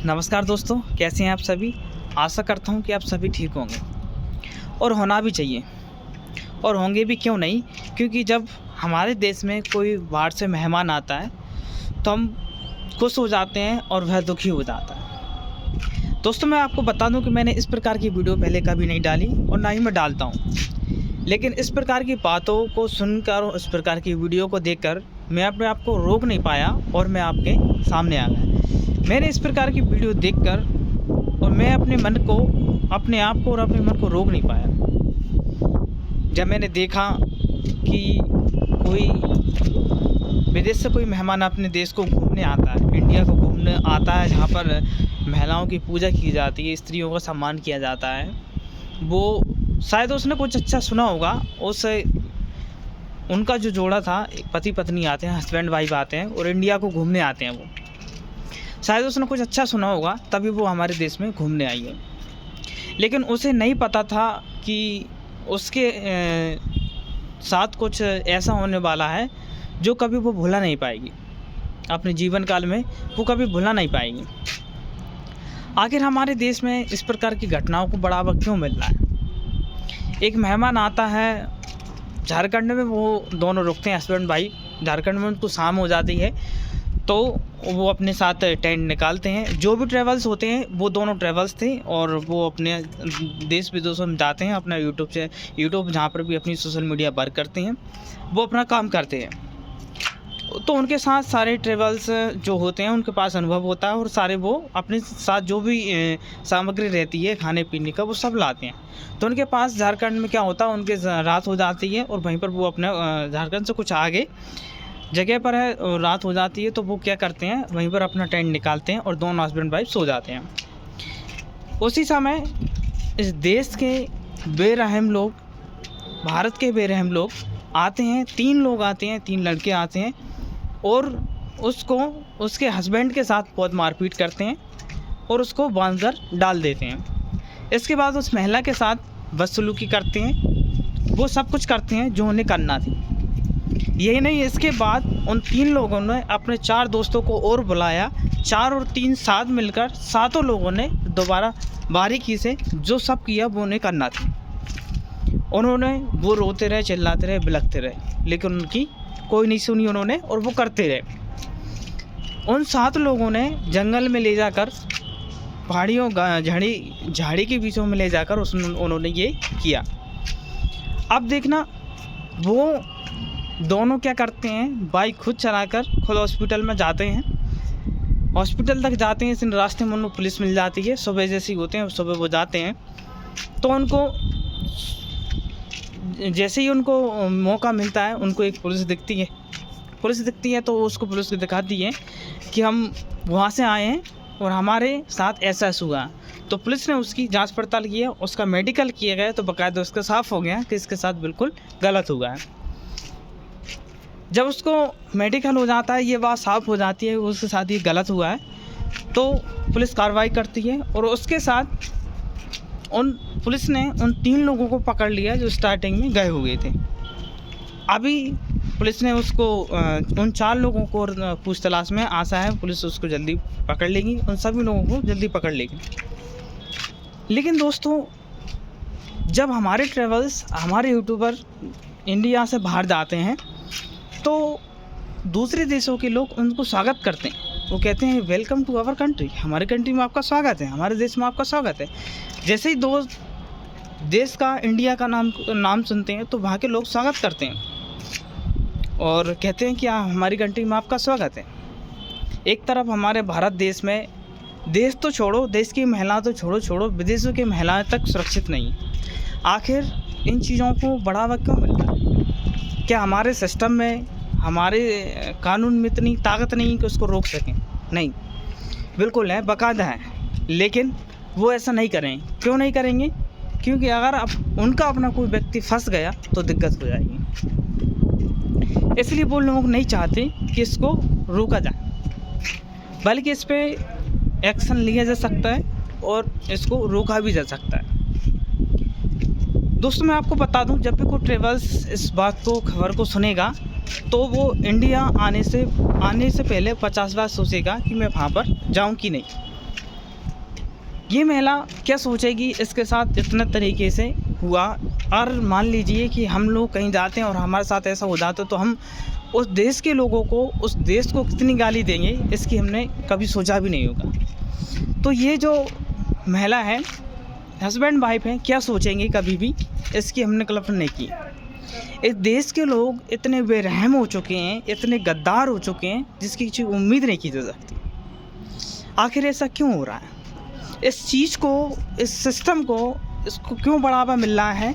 नमस्कार दोस्तों, कैसे हैं आप सभी। आशा करता हूं कि आप सभी ठीक होंगे और होना भी चाहिए और होंगे भी, क्यों नहीं। क्योंकि जब हमारे देश में कोई बाहर से मेहमान आता है तो हम खुश हो जाते हैं और वह दुखी हो जाता है। दोस्तों, मैं आपको बता दूं कि मैंने इस प्रकार की वीडियो पहले कभी नहीं डाली और ना ही मैं डालता हूं, लेकिन इस प्रकार की बातों को सुनकर और इस प्रकार की वीडियो को देखकर मैं अपने आप को रोक नहीं पाया और मैं आपके सामने आ गया। मैंने इस प्रकार की वीडियो देखकर और मैं अपने आप को और अपने मन को रोक नहीं पाया। जब मैंने देखा कि कोई विदेश से कोई मेहमान अपने देश को घूमने आता है, इंडिया को घूमने आता है, जहाँ पर महिलाओं की पूजा की जाती है, स्त्रियों का सम्मान किया जाता है, वो शायद उसने कुछ अच्छा सुना होगा। उनका जो जोड़ा था, पति पत्नी आते हैं, हस्बैंड वाइफ आते हैं और इंडिया को घूमने आते हैं। वो शायद उसने कुछ अच्छा सुना होगा, तभी वो हमारे देश में घूमने आई है। लेकिन उसे नहीं पता था कि उसके साथ कुछ ऐसा होने वाला है जो कभी वो भुला नहीं पाएगी। अपने जीवन काल में वो कभी भुला नहीं पाएगी। आखिर हमारे देश में इस प्रकार की घटनाओं को बढ़ावा क्यों मिल रहा है। एक मेहमान आता है, झारखंड में वो दोनों रुकते हैं, हस्बैंड वाइफ। झारखंड में उनको शाम हो जाती है तो वो अपने साथ टेंट निकालते हैं। जो भी ट्रैवल्स होते हैं, वो दोनों ट्रैवल्स थे और वो अपने देश विदेशों में जाते हैं। अपना यूट्यूब जहाँ पर भी अपनी सोशल मीडिया वर्क करते हैं, वो अपना काम करते हैं। तो उनके साथ सारे ट्रैवल्स जो होते हैं, उनके पास अनुभव होता है और सारे वो अपने साथ जो भी सामग्री रहती है खाने पीने का, वो सब लाते हैं। तो उनके पास झारखंड में क्या होता है, उनके रात हो जाती है और वहीं पर वो अपने झारखंड से कुछ आगे जगह पर है और रात हो जाती है, तो वो क्या करते हैं, वहीं पर अपना टेंट निकालते हैं और दोनों हस्बैंड वाइफ सो जाते हैं। उसी समय इस देश के बेरहम लोग, भारत के बेरहम लोग आते हैं। 3 लोग आते हैं, 3 लड़के आते हैं और उसको उसके हस्बैंड के साथ बहुत मारपीट करते हैं और उसको बांधकर डाल देते हैं। इसके बाद उस महिला के साथ बदसलूकी करते हैं। वो सब कुछ करते हैं जो उन्हें करना थी। यही नहीं, इसके बाद उन 3 लोगों ने अपने 4 दोस्तों को और बुलाया। 4 और 3 साथ मिलकर 7 लोगों ने दोबारा बारीकी से जो सब किया वो उन्हें करना था। वो रोते रहे, चिल्लाते रहे, बिलखते रहे, लेकिन उनकी कोई नहीं सुनी उन्होंने और वो करते रहे। उन 7 लोगों ने जंगल में ले जाकर, पहाड़ियों झाड़ी के बीचों में ले जाकर उन्होंने ये किया। अब देखना, वो दोनों क्या करते हैं, बाइक खुद चलाकर खुद हॉस्पिटल में जाते हैं। हॉस्पिटल तक जाते हैं, इस रास्ते में उनको पुलिस मिल जाती है। सुबह जैसे ही होते हैं, सुबह वो जाते हैं तो उनको जैसे ही उनको मौका मिलता है, उनको एक पुलिस दिखती है तो उसको पुलिस को दिखाती है कि हम वहाँ से आए हैं और हमारे साथ ऐसा हुआ। तो पुलिस ने उसकी जांच पड़ताल की है, उसका मेडिकल किया गया, तो बाकायदा उसका साफ़ हो गया कि इसके साथ बिल्कुल गलत हुआ है। जब उसको मेडिकल हो जाता है, ये बात साफ़ हो जाती है उसके साथ ये गलत हुआ है, तो पुलिस कार्रवाई करती है और उसके साथ पुलिस ने उन 3 लोगों को पकड़ लिया जो स्टार्टिंग में गए हुए थे। अभी पुलिस ने उसको उन 4 लोगों को पूछ तलाश में आशा है, पुलिस उसको जल्दी पकड़ लेगी, उन सभी लोगों को जल्दी पकड़ लेगी। लेकिन दोस्तों, जब हमारे ट्रैवल्स, हमारे यूट्यूबर इंडिया से बाहर जाते हैं तो दूसरे देशों के लोग उनको स्वागत करते हैं। वो कहते हैं वेलकम टू आवर कंट्री, हमारे कंट्री में आपका स्वागत है, हमारे देश में आपका स्वागत है। जैसे ही दो देश का, इंडिया का नाम सुनते हैं तो वहाँ के लोग स्वागत करते हैं और कहते हैं कि हमारी कंट्री में आपका स्वागत है। एक तरफ हमारे भारत देश में, देश तो छोड़ो, देश की महिला तो छोड़ो, विदेशों की महिलाएं तक सुरक्षित नहीं है। आखिर इन चीज़ों को बढ़ावा क्यों मिल रहा है? क्या हमारे सिस्टम में, हमारे कानून में इतनी ताकत नहीं कि उसको रोक सकें? नहीं, बिल्कुल है, बाकायदा है, लेकिन वो ऐसा नहीं करें। क्यों नहीं करेंगे? क्योंकि अगर उनका अपना कोई व्यक्ति फंस गया तो दिक्कत हो जाएगी। इसलिए वो लोग नहीं चाहते कि इसको रोका जाए, बल्कि इस पर एक्शन लिया जा सकता है और इसको रोका भी जा सकता है। दोस्तों, मैं आपको बता दूं, जब भी कोई ट्रेवल्स इस खबर को सुनेगा तो वो इंडिया आने से पहले 50 बार सोचेगा कि मैं वहाँ पर जाऊँ कि नहीं। ये महिला क्या सोचेगी इसके साथ इतना तरीके से हुआ। और मान लीजिए कि हम लोग कहीं जाते हैं और हमारे साथ ऐसा हो जाता तो हम उस देश के लोगों को, उस देश को कितनी गाली देंगे, इसकी हमने कभी सोचा भी नहीं होगा। तो ये जो महिला है, हस्बैंड वाइफ है, क्या सोचेंगे कभी भी, इसकी हमने कल्पना नहीं की। इस देश के लोग इतने बेरहम हो चुके हैं, इतने गद्दार हो चुके हैं, जिसकी किसी उम्मीद नहीं की जा सकती। आखिर ऐसा क्यों हो रहा है? इस चीज़ को, इस सिस्टम को, इसको क्यों बढ़ावा मिल रहा है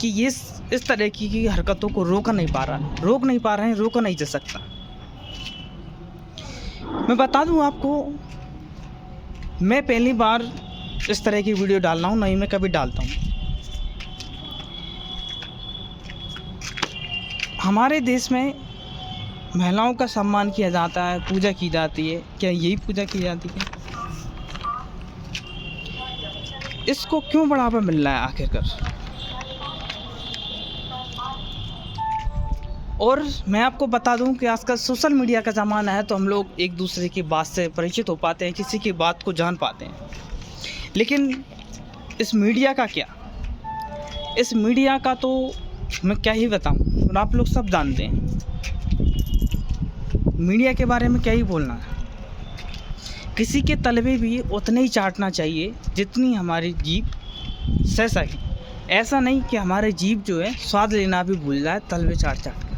कि ये इस तरह की हरकतों को रोक नहीं पा रहे हैं, रोका नहीं जा सकता। मैं बता दूं आपको, मैं पहली बार इस तरह की वीडियो डाल रहा हूँ, नहीं मैं कभी डालता हूँ। हमारे देश में महिलाओं का सम्मान किया जाता है, पूजा की जाती है। क्या यही पूजा की जाती है? इसको क्यों बढ़ावा मिल रहा है आखिरकार? और मैं आपको बता दूं कि आजकल सोशल मीडिया का ज़माना है, तो हम लोग एक दूसरे की बात से परिचित हो पाते हैं, किसी की बात को जान पाते हैं। लेकिन इस मीडिया का क्या? इस मीडिया का तो मैं क्या ही बताऊं, और आप लोग सब जानते हैं। मीडिया के बारे में क्या ही बोलना है। किसी के तलवे भी उतने ही चाटना चाहिए जितनी हमारी जीभ सह सके। ऐसा नहीं कि हमारे जीभ जो है स्वाद लेना भी भूल जाए तलवे चाट चाट कर।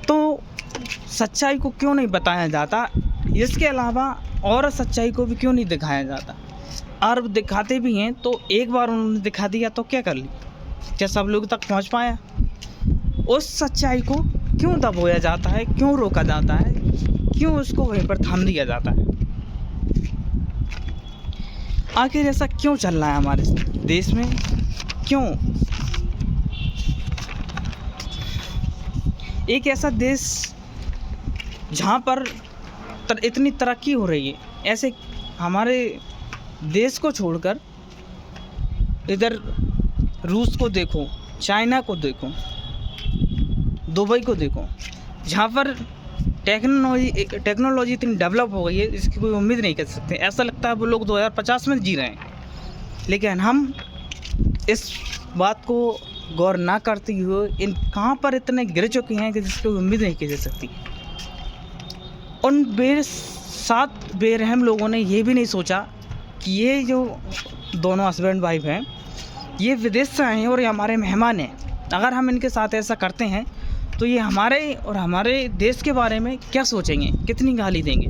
तो सच्चाई को क्यों नहीं बताया जाता? इसके अलावा और सच्चाई को भी क्यों नहीं दिखाया जाता? और दिखाते भी हैं तो एक बार उन्होंने दिखा दिया तो क्या कर ली? क्या सब लोग तक पहुंच पाया? उस सच्चाई को क्यों दबोया जाता है, क्यों रोका जाता है, क्यों उसको वहीं पर थाम दिया जाता है? आखिर ऐसा क्यों चल रहा है हमारे देश में? क्यों? एक ऐसा देश जहाँ पर इतनी तरक्की हो रही है, ऐसे हमारे देश को छोड़कर इधर रूस को देखो, चाइना को देखो, दुबई को देखो, जहाँ पर टेक्नोलॉजी इतनी डेवलप हो गई है, इसकी कोई उम्मीद नहीं कर सकते। ऐसा लगता है वो लोग 2050 में जी रहे हैं। लेकिन हम इस बात को गौर ना करते हुए इन कहाँ पर इतने गिर चुके हैं कि जिसकी उम्मीद नहीं की जा सकती। उन साथ बेरहम लोगों ने ये भी नहीं सोचा कि ये जो दोनों हस्बैंड वाइफ हैं, ये विदेश से आए हैं और ये हमारे मेहमान हैं। अगर हम इनके साथ ऐसा करते हैं तो ये हमारे और हमारे देश के बारे में क्या सोचेंगे, कितनी गाली देंगे।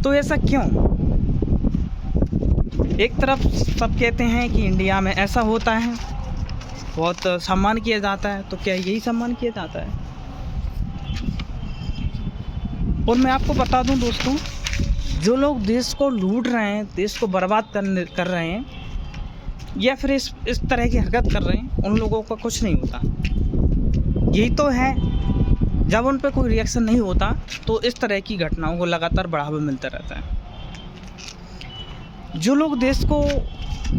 तो ऐसा क्यों? एक तरफ सब कहते हैं कि इंडिया में ऐसा होता है, बहुत सम्मान किया जाता है, तो क्या यही सम्मान किया जाता है? और मैं आपको बता दूं दोस्तों, जो लोग देश को लूट रहे हैं, देश को बर्बाद कर रहे हैं, या फिर इस तरह की हरकत कर रहे हैं, उन लोगों का कुछ नहीं होता। यही तो है, जब उन पर कोई रिएक्शन नहीं होता तो इस तरह की घटनाओं को लगातार बढ़ावा मिलता रहता है। जो लोग देश को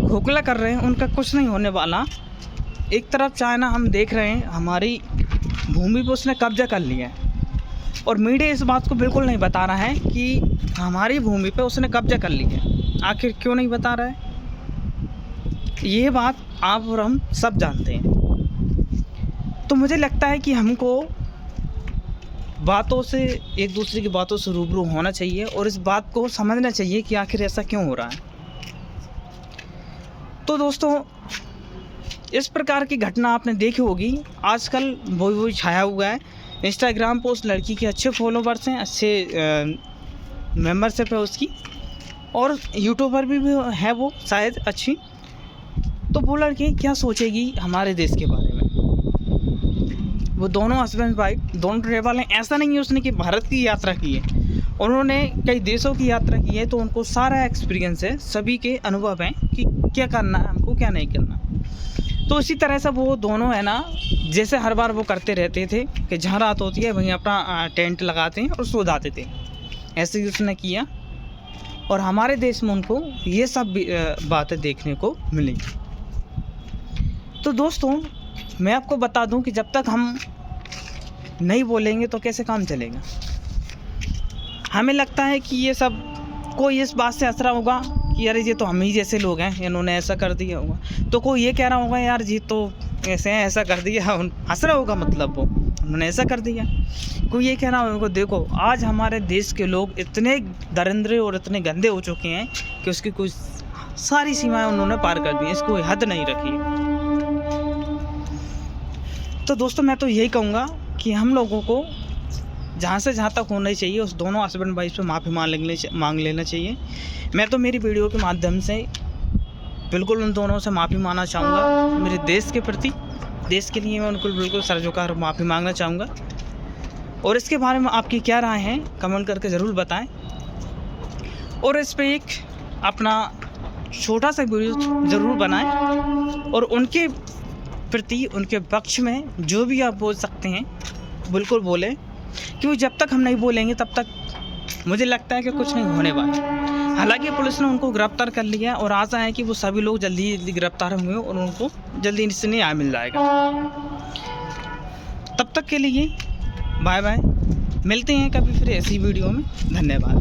खोखला कर रहे हैं, उनका कुछ नहीं होने वाला। एक तरफ चाइना हम देख रहे हैं, हमारी भूमि पर उसने कब्जा कर लिया है, और मीडिया इस बात को बिल्कुल नहीं बता रहा है कि हमारी भूमि पे उसने कब्जा कर लिया है। आखिर क्यों नहीं बता रहा है? ये बात आप और हम सब जानते हैं। तो मुझे लगता है कि हमको बातों से, एक दूसरे की बातों से रूबरू होना चाहिए और इस बात को समझना चाहिए कि आखिर ऐसा क्यों हो रहा है। तो दोस्तों, इस प्रकार की घटना आपने देखी होगी, आजकल वही छाया हुआ है। इंस्टाग्राम पर उस लड़की के अच्छे फॉलोवर्स हैं, अच्छे मेंबरशिप है उसकी, और यूट्यूबर भी है वो शायद अच्छी। तो वो लड़की क्या सोचेगी हमारे देश के बारे में? वो दोनों हस्बैंड वाइफ दोनों ट्रेवल हैं। ऐसा नहीं है उसने कि भारत की यात्रा की है, उन्होंने कई देशों की यात्रा की है, तो उनको सारा एक्सपीरियंस है, सभी के अनुभव हैं कि क्या करना है हमको, क्या नहीं करना। तो इसी तरह से वो दोनों है ना, जैसे हर बार वो करते रहते थे कि जहाँ रात होती है वहीं अपना टेंट लगाते हैं और सो जाते थे। ऐसे ही उसने किया और हमारे देश में उनको ये सब बातें देखने को मिली। तो दोस्तों, मैं आपको बता दूं कि जब तक हम नहीं बोलेंगे तो कैसे काम चलेगा। हमें लगता है कि ये सब कोई इस बात से हंस रहा होगा कि यार ये तो हम ही जैसे लोग हैं, इन्होंने ऐसा कर दिया होगा। तो कोई ये कह रहा होगा यार ये तो ऐसे हैं, ऐसा कर दिया, हंस रहा होगा, मतलब वो उन्होंने ऐसा कर दिया। कोई ये कह रहा होगा देखो आज हमारे देश के लोग इतने दरिंद्रे और इतने गंदे हो चुके हैं कि उसकी कोई सारी सीमाएं उन्होंने पार कर दी, इसकी कोई हद नहीं रखी है। तो दोस्तों मैं तो यही कहूँगा कि हम लोगों को जहाँ से जहाँ तक होना चाहिए उस दोनों हस्बैंड वाइफ से माफ़ी मांग लेना चाहिए। मैं तो मेरी वीडियो के माध्यम से बिल्कुल उन दोनों से माफ़ी मांगना चाहूँगा, मेरे देश के प्रति, देश के लिए मैं उनको बिल्कुल सर झुकाकर माफ़ी मांगना चाहूँगा। और इसके बारे में आपकी क्या राय है कमेंट करके ज़रूर बताएं। और इस पर एक अपना छोटा सा वीडियो ज़रूर बनाएं और उनके प्रति, उनके पक्ष में जो भी आप बोल सकते हैं बिल्कुल बोलें, क्योंकि जब तक हम नहीं बोलेंगे तब तक मुझे लगता है कि कुछ नहीं होने वाला। हालांकि पुलिस ने उनको गिरफ्तार कर लिया और आशा है कि वो सभी लोग जल्दी जल्दी गिरफ्तार होंगे और उनको जल्दी से न्याय मिल जाएगा। तब तक के लिए बाय बाय, मिलते हैं कभी फिर ऐसी वीडियो में। धन्यवाद।